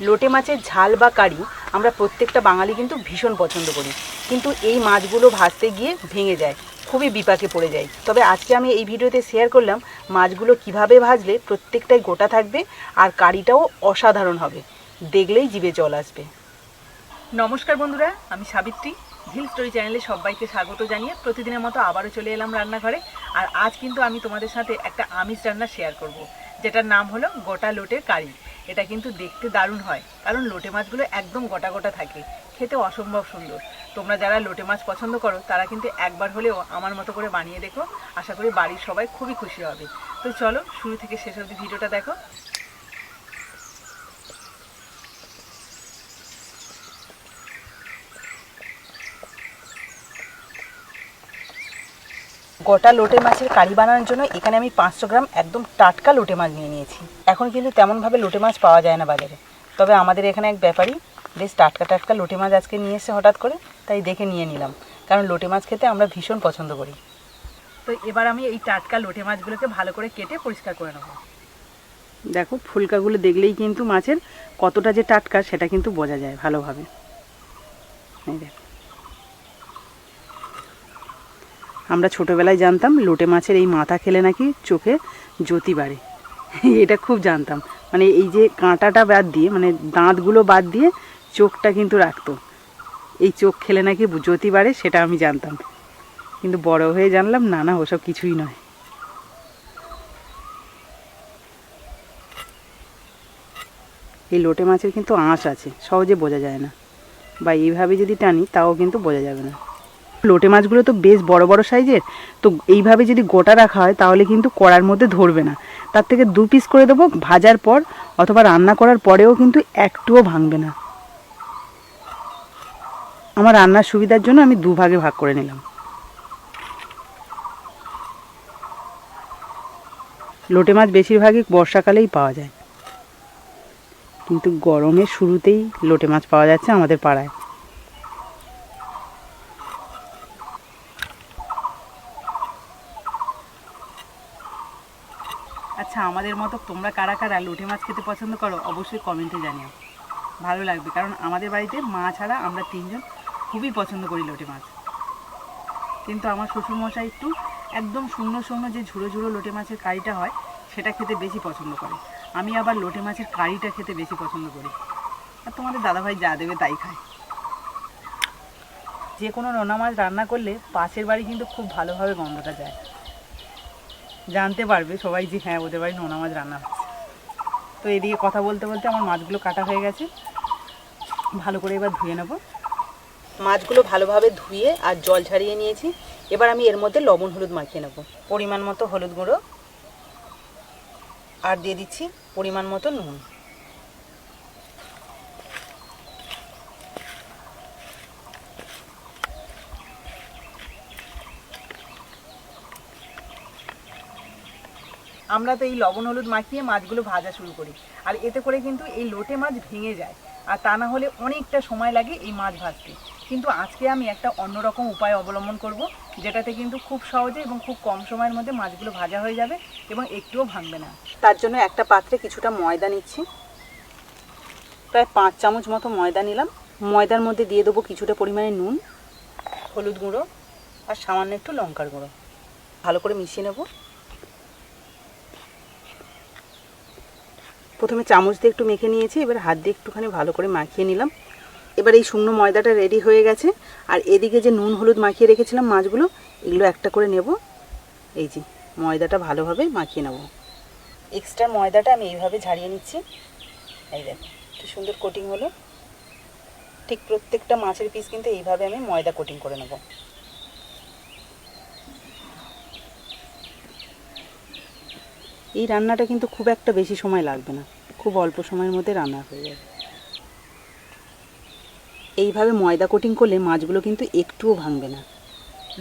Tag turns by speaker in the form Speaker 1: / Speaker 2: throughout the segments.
Speaker 1: লোটে মাছের ঝাল বা কারি আমরা প্রত্যেকটা বাঙালি কিন্তু ভীষণ পছন্দ করি, কিন্তু এই মাছগুলো ভাজতে গিয়ে ভেঙে যায়, খুবই বিপাকে পড়ে যায়। তবে আজকে আমি এই ভিডিওতে শেয়ার করলাম মাছগুলো কিভাবে ভাজলে প্রত্যেকটাই গোটা থাকবে আর কারিটাও অসাধারণ হবে, দেখলেই জিভে জল আসবে। নমস্কার বন্ধুরা, আমি সাবিত্রী। হিল স্টোরি চ্যানেলে সবাইকে স্বাগত জানিয়ে প্রতিদিনের মতো আবারও চলে এলাম রান্নাঘরে। আর আজ কিন্তু আমি তোমাদের সাথে একটা আমিষ রান্না শেয়ার করব, যেটার নাম হলো গোটা লোটের কারি। এটা কিন্তু দেখতে দারুণ হয়, কারণ লোটে মাছগুলো একদম গোটা গোটা থাকে, খেতে অসম্ভব সুন্দর। তোমরা যারা লোটে মাছ পছন্দ করো তারা কিন্তু একবার হলেও আমার মতো করে বানিয়ে দেখো, আশা করি বাড়ির সবাই খুবই খুশি হবে। তো চলো শুরু থেকে শেষ অবধি ভিডিওটা দেখো। গোটা লোটে মাছের কারি বানানোর জন্য এখানে আমি 500 গ্রাম একদম টাটকা লোটে মাছ নিয়ে নিয়েছি। এখন কিন্তু তেমনভাবে লোটে মাছ পাওয়া যায় না বাজারে, তবে আমাদের এখানে এক ব্যাপারী বেশ টাটকা টাটকা লোটে মাছ আজকে নিয়ে এসে হঠাৎ করে, তাই দেখে নিয়ে নিলাম, কারণ লোটে মাছ খেতে আমরা ভীষণ পছন্দ করি। তো এবার আমি এই টাটকা লোটে মাছগুলোকে ভালো করে কেটে পরিষ্কার করে নেব। দেখো ফুলকাগুলো দেখলেই কিন্তু মাছের কতটা যে টাটকা সেটা কিন্তু বোঝা যায় ভালোভাবে। এই দেখো, আমরা ছোটোবেলায় জানতাম লোটে মাছের এই মাথা খেলে নাকি চোখে জ্যোতি বাড়ে, এটা খুব জানতাম। মানে এই যে কাঁটাটা বাদ দিয়ে, মানে দাঁতগুলো বাদ দিয়ে চোখটা কিন্তু রাখতো, এই চোখ খেলে নাকি জ্যোতি বাড়ে, সেটা আমি জানতাম। কিন্তু বড় হয়ে জানলাম না না, ওসব কিছুই নয়। এই লোটে মাছের কিন্তু আঁশ আছে, সহজে বোঝা যায় না, বা এইভাবে যদি টানি তাও কিন্তু বোঝা যাবে না। লোটে মাছগুলো তো বেশ বড় বড় সাইজের, তো এইভাবে যদি গোটা রাখা হয় তাহলে কিন্তু কড়ার মধ্যে ধরবে না। তার থেকে 2 পিস করে দেবো, ভাজার পর অথবা রান্না করার পরেও কিন্তু একটুও ভাঙবে না। আমার রান্নার সুবিধার জন্য আমি 2 ভাগে ভাগ করে নিলাম। লোটে মাছ বেশিরভাগই বর্ষাকালেই পাওয়া যায়, কিন্তু গরমের শুরুতেই লোটে মাছ পাওয়া যাচ্ছে আমাদের পাড়ায়। আচ্ছা, আমাদের মতো তোমরা কারা কারা লোটে মাছ খেতে পছন্দ করো অবশ্যই কমেন্টে জানিও, ভালো লাগবে। কারণ আমাদের বাড়িতে মা ছাড়া আমরা 3 জন খুবই পছন্দ করি লোটে মাছ। কিন্তু আমার শ্বশুরমশাই একটু একদম শূন্য শূন্য যে ঝুড়ো ঝুড়ো লোটে মাছের কারিটা হয় সেটা খেতে বেশি পছন্দ করে। আমি আবার লোটে মাছের কারিটা খেতে বেশি পছন্দ করি, আর তোমাদের দাদাভাই যা দেবে তাই খায়। যে কোনো নোনা মাছ রান্না করলে পাশের বাড়ি কিন্তু খুব ভালোভাবে গন্ধটা যায়, জানতে পারবে সবাই যে হ্যাঁ ওদের বাড়ি নোনা মাছ রান্না হচ্ছে। তো এদিকে কথা বলতে বলতে আমার মাছগুলো কাটা হয়ে গেছে, ভালো করে এবার ধুয়ে নেব। মাছগুলো ভালোভাবে ধুয়ে আর জল ঝারিয়ে নিয়েছি। এবার আমি এর মধ্যে লবণ হলুদ মাখিয়ে নেব। পরিমাণ মতো হলুদ গুঁড়ো, আর দিয়ে দিচ্ছি পরিমাণ মতো নুন। আমরা তো এই লবণ হলুদ মাখিয়ে মাছগুলো ভাজা শুরু করি, আর এতে করে কিন্তু এই লোটে মাছ ভেঙে যায়, আর তা না হলে অনেকটা সময় লাগে এই মাছ ভাজতে। কিন্তু আজকে আমি একটা অন্যরকম উপায় অবলম্বন করব, যেটাতে কিন্তু খুব সহজে এবং খুব কম সময়ের মধ্যে মাছগুলো ভাজা হয়ে যাবে এবং একটুও ভাঙবে না। তার জন্য একটা পাত্রে কিছুটা ময়দা নিচ্ছি, প্রায় 5 চামচ মতো ময়দা নিলাম। ময়দার মধ্যে দিয়ে দেবো কিছুটা পরিমাণে নুন, হলুদ গুঁড়ো আর সামান্য একটু লঙ্কার গুঁড়ো। ভালো করে মিশিয়ে নেব। প্রথমে চামচ দিয়ে একটু মেখে নিয়েছি, এবার হাত দিয়ে একটুখানি ভালো করে মাখিয়ে নিলাম। এবার এই শুকনো ময়দাটা রেডি হয়ে গেছে, আর এদিকে যে নুন হলুদ মাখিয়ে রেখেছিলাম মাছগুলো, এগুলো একটা করে নেব। এই যে ময়দাটা ভালোভাবে মাখিয়ে নেব। এক্সট্রা ময়দাটা আমি এইভাবে ঝাড়িয়ে নিচ্ছি। এই দেখো কি সুন্দর কোটিং হলো। ঠিক প্রত্যেকটা মাছের পিস কিন্তু এইভাবে আমি ময়দা কোটিং করে নেব। এই রান্নাটা কিন্তু খুব একটা বেশি সময় লাগবে না, খুব অল্প সময়ের মধ্যে রান্না হয়ে যাবে। এইভাবে ময়দা কোটিং করলে মাছগুলো কিন্তু একটুও ভাঙবে না।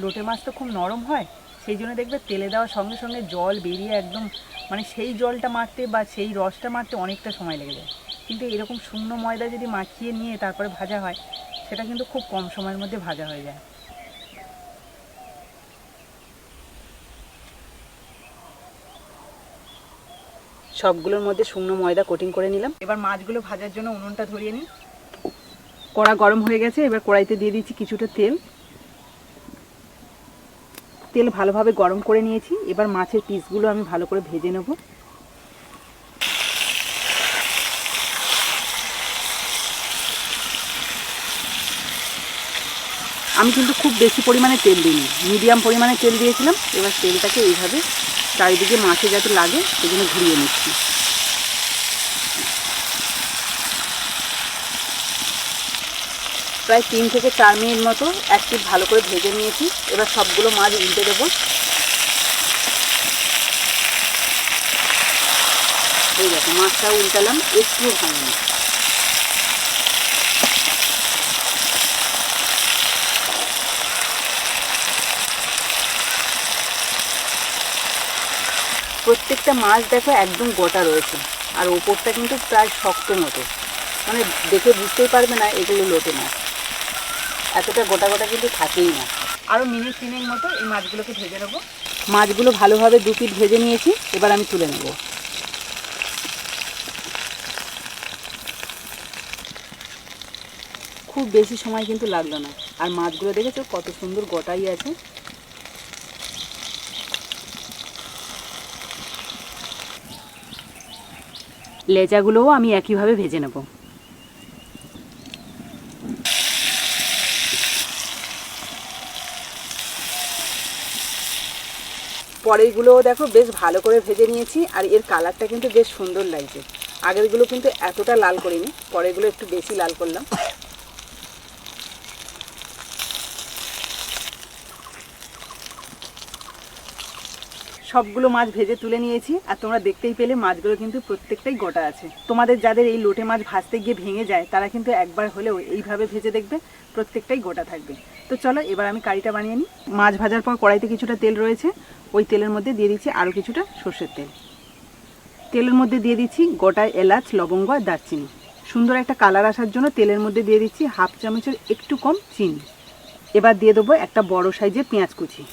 Speaker 1: লোটে মাছ তো খুব নরম হয়, সেই জন্য দেখবে তেলে দেওয়ার সঙ্গে সঙ্গে জল বেরিয়ে একদম, মানে সেই জলটা মারতে বা সেই রসটা মারতে অনেকটা সময় লেগে যায়। কিন্তু এরকম শুকনো ময়দা যদি মাখিয়ে নিয়ে তারপরে ভাজা হয়, সেটা কিন্তু খুব কম সময়ের মধ্যে ভাজা হয়ে যায়। সবগুলোর মধ্যে শুকনো ময়দা কোটিং করে নিলাম। এবার মাছগুলো ভাজার জন্য উনুনটা ধরিয়ে নিই। কড়া গরম হয়ে গেছে, এবার কড়াইতে দিয়ে দিচ্ছি কিছুটা তেল। তেল ভালোভাবে গরম করে নিয়েছি। এবার মাছের পিসগুলো আমি ভালো করে ভেজে নেব। আমি কিন্তু খুব বেশি পরিমাণে তেল দিইনি, মিডিয়াম পরিমাণে তেল দিয়েছিলাম। এবার তেলটাকে এইভাবে চারিদিকে মাছে যাতে লাগে সেজন্য ঘুরিয়ে নিচ্ছি। প্রায় 3 থেকে 4 মিনিট মতো এক পিঠ ভালো করে ভেজে নিয়েছি। এবার সবগুলো মাছ উল্টে দেবো। এই দেখো মাছটা উল্টালাম, একটু ভাঙানো। প্রত্যেকটা মাছ দেখো একদম গোটা রয়েছে, আর ওপরটা কিন্তু প্রায় শক্ত মতো, মানে দেখে বুঝতেই পারবে না এগুলো লোটে মাছ। এতটা গোটা গোটা কিন্তু থাকেই না। আরও মিনিট 3 মতো এই মাছগুলোকে ভেজে নেবো। মাছগুলো ভালোভাবে 2 পিঠ ভেজে নিয়েছি, এবার আমি তুলে নেব। খুব বেশি সময় কিন্তু লাগলো না, আর মাছগুলো দেখেছো কত সুন্দর গোটাই আছে। লেজাগুলোও আমি একইভাবে ভেজে নেব। পরেরগুলোও দেখো বেশ ভালো করে ভেজে নিয়েছি, আর এর কালারটা কিন্তু বেশ সুন্দর লাগছে। আগেরগুলো কিন্তু এতটা লাল করিনি, পরেরগুলো একটু বেশি লাল করলাম। সবগুলো মাছ ভেজে তুলে নিয়েছি, আর তোমরা দেখতেই পেলে মাছগুলো কিন্তু প্রত্যেকটাই গোটা আছে। তোমাদের যাদের এই লোটে মাছ ভাজতে গিয়ে ভেঙে যায় তারা কিন্তু একবার হলেও এইভাবে ভেজে দেখবে, প্রত্যেকটাই গোটা থাকবে। তো চলো এবার আমি কারিটা বানিয়ে নিই। মাছ ভাজার পর কড়াইতে কিছুটা তেল রয়েছে, ওই তেলের মধ্যে দিয়ে দিচ্ছি আরও কিছুটা সর্ষের তেল। তেলের মধ্যে দিয়ে দিচ্ছি গোটা এলাচ, লবঙ্গ আর দারচিনি। সুন্দর একটা কালার আসার জন্য তেলের মধ্যে দিয়ে দিচ্ছি 1/2 চামচের একটু কম চিনি। এবার দিয়ে দেবো একটা বড় সাইজের পেঁয়াজ কুচি।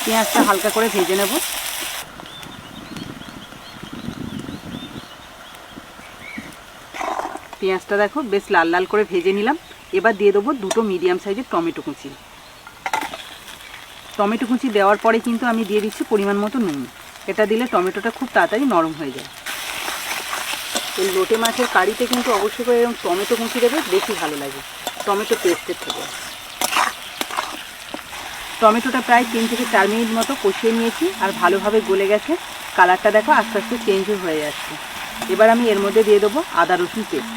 Speaker 1: পেঁয়াজটা হালকা করে ভেজে নেব। পেঁয়াজটা দেখো বেশ লাল লাল করে ভেজে নিলাম। এবার দিয়ে দেবো 2টো মিডিয়াম সাইজের টমেটো কুচি। টমেটো কুচি দেওয়ার পরে কিন্তু আমি দিয়ে দিচ্ছি পরিমাণ মতো নুন। এটা দিলে টমেটোটা খুব তাড়াতাড়ি নরম হয়ে যায়। এই লোটে মাছের কারিতে কিন্তু অবশ্যই করে এরকম টমেটো কুচি দেবে, বেশি ভালো লাগে টমেটো পেস্টের থেকে। টমেটোটা প্রায় 3 থেকে 4 মিনিট মতো কষিয়ে নিয়েছি, আর ভালোভাবে গলে গেছে। কালারটা দেখো আস্তে আস্তে চেঞ্জ হয়ে যাচ্ছে। এবার আমি এর মধ্যে দিয়ে দেবো আদা রসুন পেস্ট।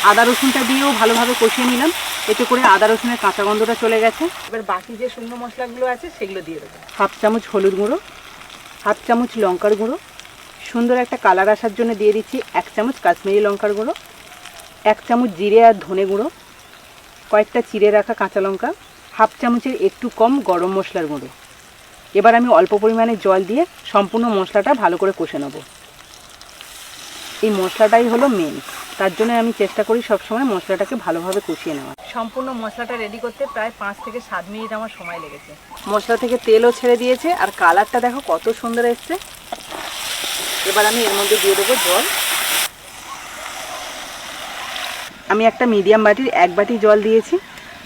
Speaker 1: আদা রসুনটা দিয়েও ভালোভাবে কষিয়ে নিলাম, এতে করে আদা রসুনের কাঁচা গন্ধটা চলে গেছে। এবার বাকি যে শুকনো মশলাগুলো আছে সেগুলো দিয়ে দেবো। 1/2 চামচ হলুদ গুঁড়ো, 1/2 চামচ লঙ্কার গুঁড়ো, সুন্দর একটা কালার আসার জন্য দিয়ে দিচ্ছি 1 চামচ কাশ্মীরি লঙ্কার গুঁড়ো, 1 চামচ জিরে আর ধনে গুঁড়ো, কয়েকটা চিড়ে রাখা কাঁচা লঙ্কা, 1/2 চামচের একটু কম গরম মশলার গুঁড়ো। এবার আমি অল্প পরিমাণে জল দিয়ে সম্পূর্ণ মশলাটা ভালো করে কষে নেব। এই মশলাটাই হলো মেন, তার জন্য আমি চেষ্টা করি সবসময় মশলাটাকে ভালোভাবে কষিয়ে নেওয়া। সম্পূর্ণ মশলাটা রেডি করতে প্রায় 5 থেকে 7 মিনিট আমার সময় লেগেছে। মশলা থেকে তেলও ছেড়ে দিয়েছে, আর কালারটা দেখো কত সুন্দর এসছে। এবার আমি এর মধ্যে দিয়ে দেবো জল। আমি একটা মিডিয়াম বাটির 1 বাটি জল দিয়েছি,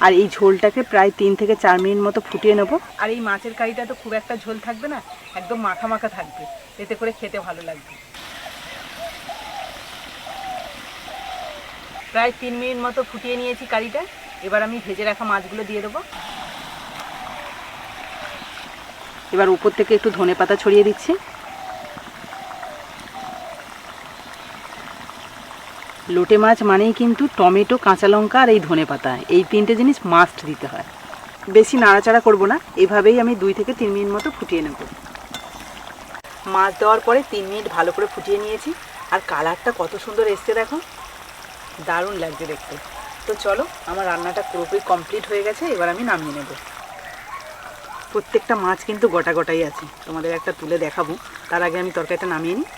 Speaker 1: আর এই ঝোলটাকে প্রায় 3 থেকে 4 মিনিট মতো ফুটিয়ে নেব। আর এই মাছের কারিটা তো খুব একটা ঝোল থাকবে না, একদম মাখা মাখা থাকবে, এতে করে খেতে ভালো লাগবে। প্রায় 3 মিনিট মতো ফুটিয়ে নিয়েছি কারিটা। এবার আমি ভেজে রাখা মাছগুলো দিয়ে দেবো। এবার উপর থেকে একটু ধনেপাতা ছড়িয়ে দিচ্ছি। লোটে মাছ মানেই কিন্তু টমেটো, কাঁচা লঙ্কা আর এই ধনেপাতা, এই 3টে জিনিস মাস্ট দিতে হয়। বেশি নাড়াচাড়া করব না, এভাবেই আমি 2 থেকে 3 মিনিট মতো ফুটিয়ে নেব। মাছ দেওয়ার পরে 3 মিনিট ভালো করে ফুটিয়ে নিয়েছি, আর কালারটা কত সুন্দর এসছে দেখো, দারুণ লাগছে দেখতে। তো চলো, আমার রান্নাটা পুরোপুরি কমপ্লিট হয়ে গেছে, এবার আমি নামিয়ে নেব। প্রত্যেকটা মাছ কিন্তু গোটা গোটাই আছে, তোমাদের একটা তুলে দেখাবো। তার আগে আমি তরকারিটা নামিয়ে নিই।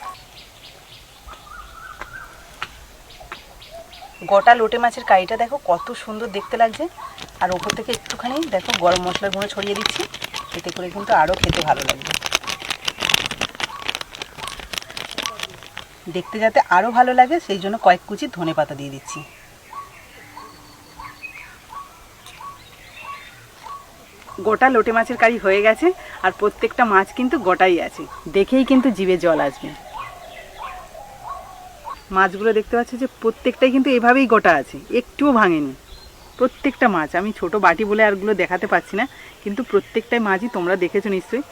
Speaker 1: গোটা লোটে মাছের কারিটা দেখো কত সুন্দর দেখতে লাগছে। আর ওপর থেকে একটুখানি দেখো গরম মশলার গুঁড়ো ছড়িয়ে দিচ্ছি, এতে করে কিন্তু আরও খেতে ভালো লাগবে। দেখতে যাতে আরও ভালো লাগে সেই জন্য কয়েক কুচি ধনেপাতা দিয়ে দিচ্ছি। গোটা লোটে মাছের কারি হয়ে গেছে, আর প্রত্যেকটা মাছ কিন্তু গোটাই আছে, দেখেই কিন্তু জিভে জল আসবে। মাছগুলো দেখতে পাচ্ছ যে প্রত্যেকটাই কিন্তু এভাবেই গোটা আছে, একটুও ভাঙেনি। প্রত্যেকটা মাছ, আমি ছোট বাটি বলে আরগুলো দেখাতে পাচ্ছি না, কিন্তু প্রত্যেকটাই মাছই তোমরা দেখেছো নিশ্চয়ই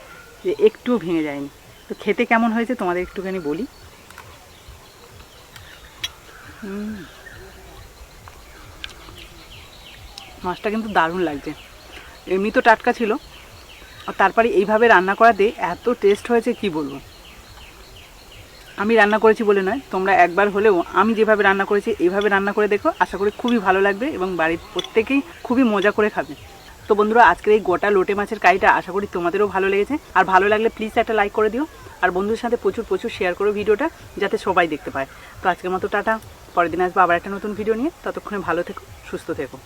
Speaker 1: যে একটুও ভেঙে যায়নি। তো খেতে কেমন হয়েছে তোমাদের একটুখানি বলি। মাছটা কিন্তু দারুণ লাগছে, এমনি তো টাটকা ছিল, আর তারপরে এইভাবে রান্না করাতে এত টেস্ট হয়েছে কি বলবো। আমি রান্না করেছি বলে নয়, তোমরা একবার হলেও আমি যেভাবে রান্না করেছি এইভাবে রান্না করে দেখো, আশা করি খুবই ভালো লাগবে এবং বাড়ির প্রত্যেকেই খুবই মজা করে খাবে। তো বন্ধুরা, আজকের এই গোটা লোটে মাছের কারিটা আশা করি তোমাদেরও ভালো লেগেছে। আর ভালো লাগলে প্লিজ একটা লাইক করে দিও, আর বন্ধুদের সাথে প্রচুর প্রচুর শেয়ার করো ভিডিওটা, যাতে সবাই দেখতে পায়। তো আজকের মতো টাটা, পরের দিন আসবো আবার একটা নতুন ভিডিও নিয়ে। ততক্ষণে ভালো থেকো, সুস্থ থেকো।